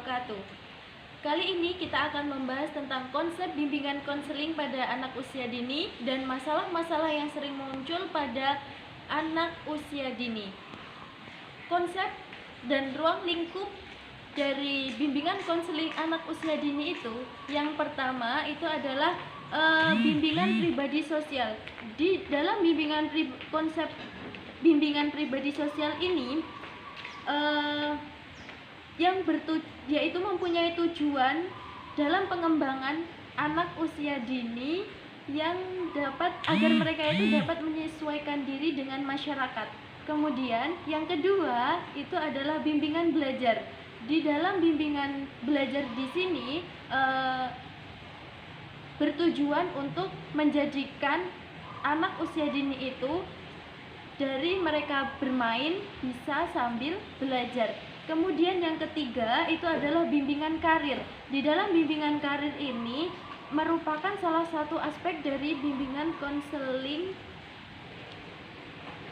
wabarakatuh. Kali ini kita akan membahas tentang konsep bimbingan konseling pada anak usia dini dan masalah-masalah yang sering muncul pada anak usia dini. Konsep dan ruang lingkup dari bimbingan konseling anak usia dini itu, yang pertama itu adalah bimbingan pribadi sosial. Di dalam konsep bimbingan pribadi sosial ini yaitu mempunyai tujuan dalam pengembangan anak usia dini yang agar mereka itu dapat menyesuaikan diri dengan masyarakat. Kemudian yang kedua itu adalah bimbingan belajar. Di dalam bimbingan belajar di sini bertujuan untuk menjadikan anak usia dini itu dari mereka bermain bisa sambil belajar. Kemudian yang ketiga itu adalah bimbingan karir. Di dalam bimbingan karir ini merupakan salah satu aspek dari bimbingan konseling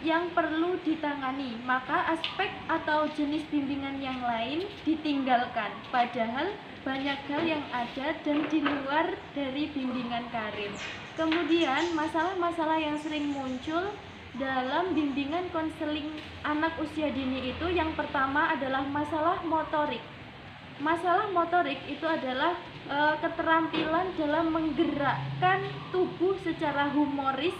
yang perlu ditangani. Maka aspek atau jenis bimbingan yang lain ditinggalkan. Padahal banyak hal yang ada dan di luar dari bimbingan karir. Kemudian masalah-masalah yang sering muncul dalam bimbingan konseling anak usia dini itu, yang pertama adalah masalah motorik. Masalah motorik itu adalah keterampilan dalam menggerakkan tubuh secara humoris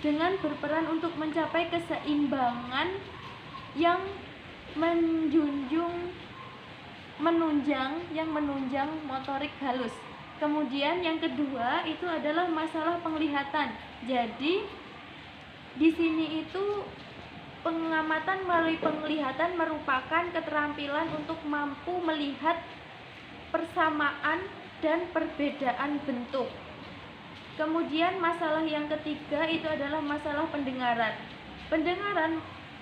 dengan berperan untuk mencapai keseimbangan yang menunjang motorik halus. Kemudian yang kedua itu adalah masalah penglihatan. Jadi di sini itu pengamatan melalui penglihatan merupakan keterampilan untuk mampu melihat persamaan dan perbedaan bentuk. Kemudian masalah yang ketiga itu adalah masalah pendengaran.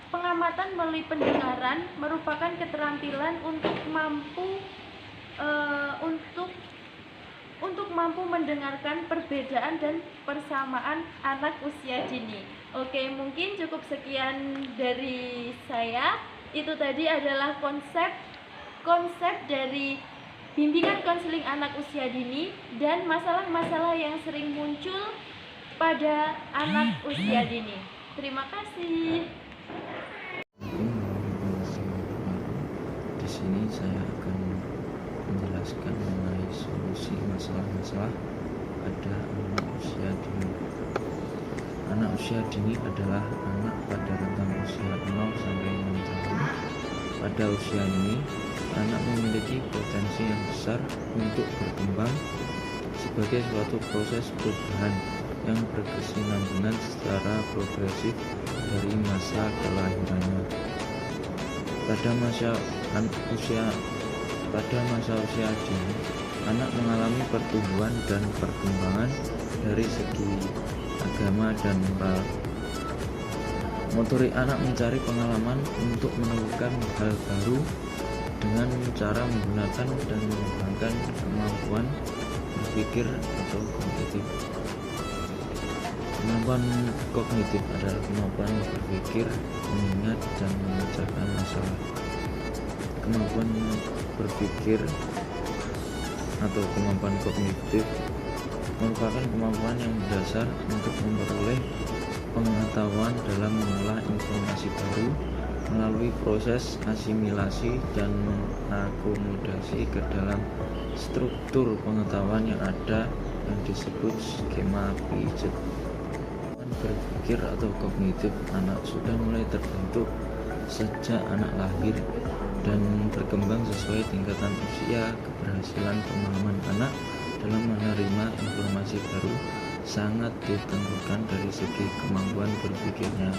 Pengamatan melalui pendengaran merupakan keterampilan untuk mampu mendengarkan perbedaan dan persamaan anak usia dini. Oke, mungkin cukup sekian dari saya. Itu tadi adalah konsep dari bimbingan konseling anak usia dini dan masalah-masalah yang sering muncul pada anak usia dini. Terima kasih. Di sini saya akan menjelaskan mengenai solusi masalah-masalah pada anak usia dini. Anak usia dini adalah anak pada rentang usia 0 sampai 6 tahun. Pada usia ini, anak memiliki potensi yang besar untuk berkembang sebagai suatu proses perubahan yang berkesinambungan secara progresif dari masa kelahirannya. Pada masa usia dini, anak mengalami pertumbuhan dan perkembangan dari segi agama dan moral. Motorik anak mencari pengalaman untuk menemukan hal baru dengan cara menggunakan dan mengembangkan kemampuan berpikir atau kognitif. Kemampuan kognitif adalah kemampuan berpikir, mengingat, dan memecahkan masalah. Kemampuan berpikir atau kemampuan kognitif merupakan kemampuan yang mendasar untuk memperoleh pengetahuan dalam mengolah informasi baru melalui proses asimilasi dan mengakomodasi ke dalam struktur pengetahuan yang ada yang disebut skema Piaget. Berpikir atau kognitif anak sudah mulai terbentuk sejak anak lahir dan berkembang sesuai tingkatan usia. Keberhasilan pemahaman anak dalam menerima informasi baru sangat ditentukan dari segi kemampuan berpikirnya.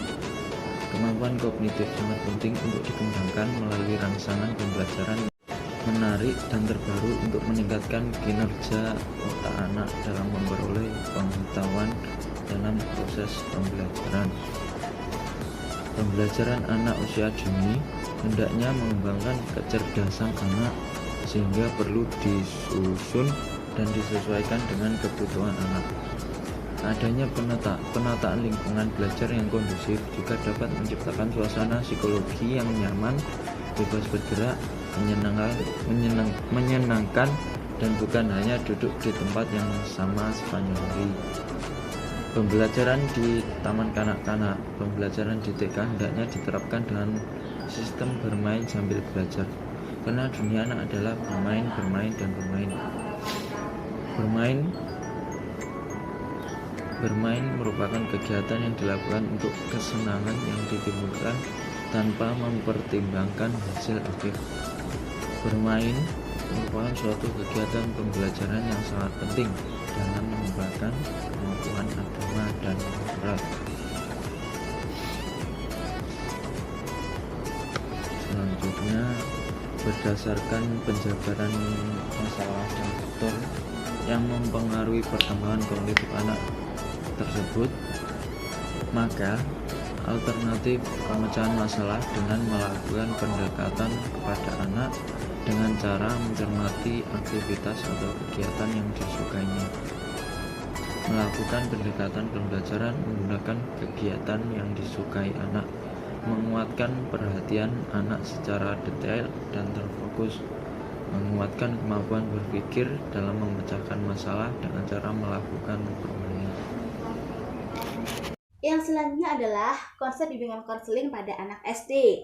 Kemampuan kognitif sangat penting untuk dikembangkan melalui rangsangan pembelajaran menarik dan terbaru untuk meningkatkan kinerja otak anak dalam memperoleh pengetahuan dalam proses pembelajaran. Pembelajaran anak usia dini hendaknya mengembangkan kecerdasan anak sehingga perlu disusun dan disesuaikan dengan kebutuhan anak. Adanya penataan lingkungan belajar yang kondusif juga dapat menciptakan suasana psikologi yang nyaman, bebas bergerak, menyenangkan dan bukan hanya duduk di tempat yang sama sepanjang hari. Pembelajaran di taman kanak-kanak, pembelajaran di TK hendaknya diterapkan dengan sistem bermain sambil belajar, karena dunia anak adalah bermain, bermain, dan bermain. Bermain merupakan kegiatan yang dilakukan untuk kesenangan yang ditimbulkan tanpa mempertimbangkan hasil akhir. Bermain merupakan suatu kegiatan pembelajaran yang sangat penting dalam mengembangkan kemampuan agama dan moral. Selanjutnya, berdasarkan penjabaran masalah dan faktor yang mempengaruhi perkembangan kognitif anak tersebut, maka alternatif pemecahan masalah dengan melakukan pendekatan kepada anak dengan cara mencermati aktivitas atau kegiatan yang disukainya. Melakukan pendekatan pembelajaran menggunakan kegiatan yang disukai anak, menguatkan perhatian anak secara detail dan terfokus, menguatkan kemampuan berpikir dalam memecahkan masalah dengan cara melakukan permainan. Yang selanjutnya adalah konsep bimbingan konseling pada anak SD.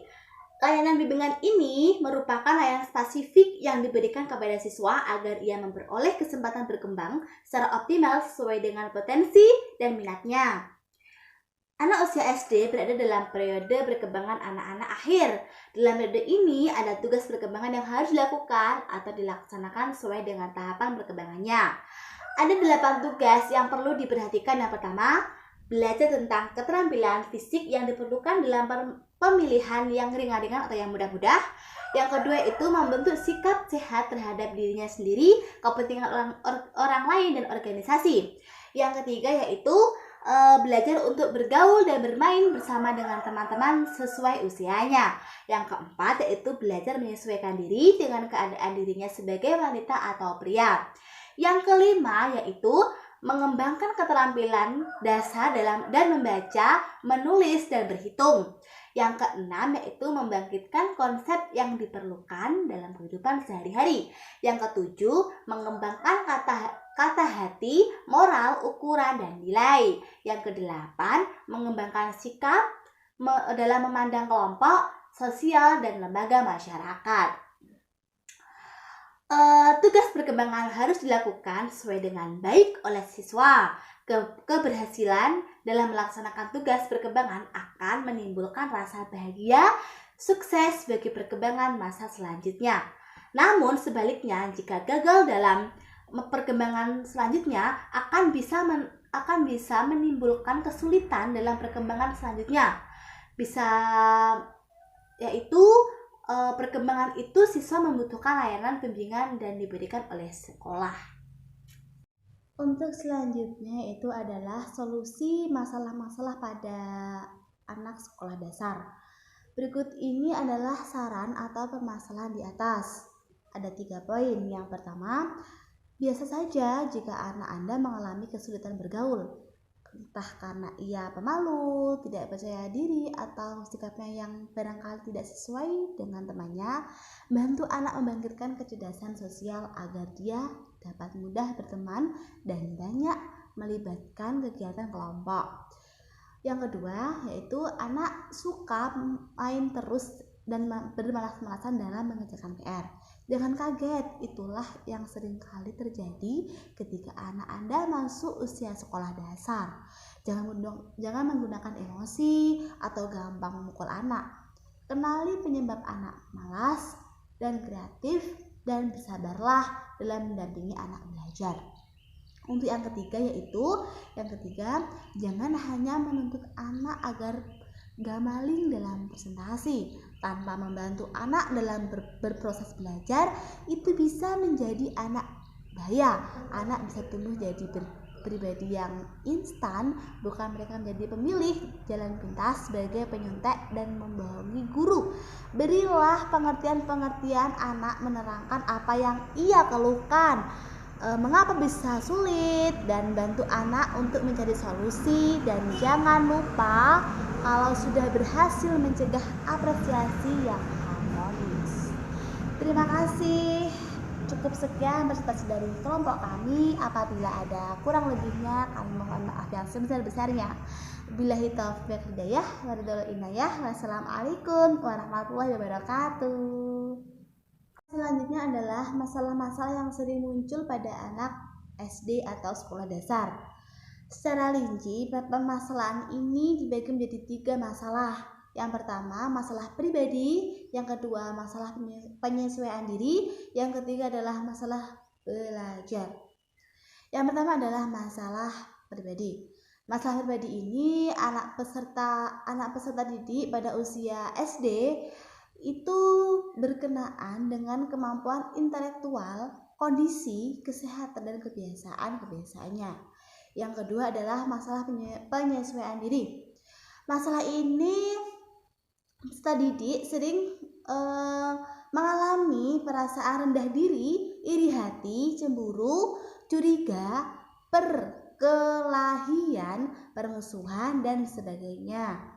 Layanan bimbingan ini merupakan layanan spesifik yang diberikan kepada siswa agar ia memperoleh kesempatan berkembang secara optimal sesuai dengan potensi dan minatnya. Anak usia SD berada dalam periode perkembangan anak-anak akhir. Dalam periode ini ada tugas perkembangan yang harus dilakukan atau dilaksanakan sesuai dengan tahapan perkembangannya. Ada 8 tugas yang perlu diperhatikan. Yang pertama, belajar tentang keterampilan fisik yang diperlukan dalam pemilihan yang ringan-ringan atau yang mudah-mudah. Yang kedua itu membentuk sikap sehat terhadap dirinya sendiri, kepentingan orang lain, dan organisasi. Yang ketiga yaitu belajar untuk bergaul dan bermain bersama dengan teman-teman sesuai usianya. Yang keempat yaitu belajar menyesuaikan diri dengan keadaan dirinya sebagai wanita atau pria. Yang kelima yaitu mengembangkan keterampilan dasar dan membaca, menulis, dan berhitung. Yang keenam yaitu membangkitkan konsep yang diperlukan dalam kehidupan sehari-hari. Yang ketujuh, mengembangkan kata hati, moral, ukuran, dan nilai. Yang kedelapan, mengembangkan sikap dalam memandang kelompok, sosial, dan lembaga masyarakat. Tugas perkembangan harus dilakukan sesuai dengan baik oleh siswa. Keberhasilan dalam melaksanakan tugas perkembangan akan menimbulkan rasa bahagia, sukses bagi perkembangan masa selanjutnya. Namun sebaliknya, jika gagal dalam perkembangan selanjutnya akan bisa menimbulkan kesulitan dalam perkembangan selanjutnya. Perkembangan itu siswa membutuhkan layanan bimbingan dan diberikan oleh sekolah. Untuk selanjutnya itu adalah solusi masalah-masalah pada anak sekolah dasar. Berikut ini adalah saran atau permasalahan di atas. Ada 3 poin. Yang pertama, biasa saja jika anak Anda mengalami kesulitan bergaul. Entah karena ia pemalu, tidak percaya diri, atau sikapnya yang barangkali tidak sesuai dengan temannya, bantu anak membangkitkan kecerdasan sosial agar dia dapat mudah berteman dan banyak melibatkan kegiatan kelompok. Yang kedua, yaitu anak suka main terus dan bermalas-malasan dalam mengerjakan PR. Jangan kaget, itulah yang sering kali terjadi ketika anak Anda masuk usia sekolah dasar. Jangan menggunakan emosi atau gampang memukul anak. Kenali penyebab anak malas dan kreatif, dan bersabarlah dalam mendampingi anak belajar. Untuk yang ketiga, jangan hanya menuntut anak agar gak-maling dalam presentasi. Tanpa membantu anak dalam berproses belajar, itu bisa menjadi anak bahaya. Anak bisa tumbuh jadi pribadi yang instan, bukan mereka menjadi pemilih jalan pintas sebagai penyontek dan membohongi guru. Berilah pengertian anak menerangkan apa yang ia keluhkan, mengapa bisa sulit, dan bantu anak untuk mencari solusi. Dan jangan lupa, kalau sudah berhasil, mencegah apresiasi yang harmonis. Terima kasih. Cukup sekian presentasi dari kelompok kami. Apabila ada kurang lebihnya, kami mohon maaf yang sebesar-besarnya. Billahi taufiq hidayah, waridul inayah. Wassalamualaikum warahmatullahi wabarakatuh. Selanjutnya adalah masalah-masalah yang sering muncul pada anak SD atau sekolah dasar. Secara rinci, permasalahan ini dibagi menjadi 3 masalah. Yang pertama, masalah pribadi. Yang kedua, masalah penyesuaian diri. Yang ketiga adalah masalah belajar. Yang pertama adalah masalah pribadi. Masalah pribadi ini anak peserta didik pada usia SD itu berkenaan dengan kemampuan intelektual, kondisi, kesehatan, dan kebiasaan-kebiasaannya. Yang kedua adalah masalah penyesuaian diri. Masalah ini peserta didik sering mengalami perasaan rendah diri, iri hati, cemburu, curiga, perkelahian, permusuhan, dan sebagainya.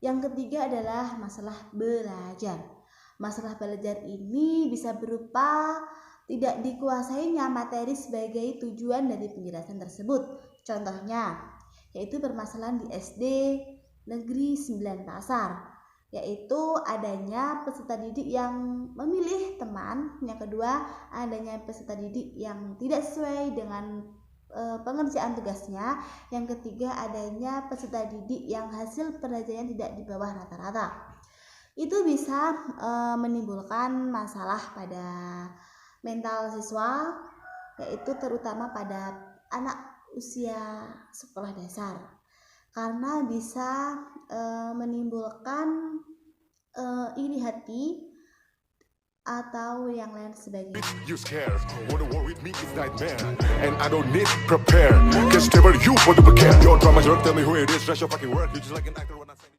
Yang ketiga adalah masalah belajar. Masalah belajar ini bisa berupa tidak dikuasainya materi sebagai tujuan dari penjelasan tersebut. Contohnya, yaitu permasalahan di SD Negeri 9 Pasar, yaitu adanya peserta didik yang memilih teman. Yang kedua, adanya peserta didik yang tidak sesuai dengan pengerjaan tugasnya. Yang ketiga, adanya peserta didik yang hasil pelajarannya tidak di bawah rata-rata. Itu bisa menimbulkan masalah pada mental siswa, yaitu terutama pada anak usia sekolah dasar, karena bisa menimbulkan iri hati atau yang lain sebagainya. You scared, wanna war with me is nightmare, and I don't need prepare, cause never you want to prepare. Your drama, tell me who it is, rush your fucking work, you just like an actor.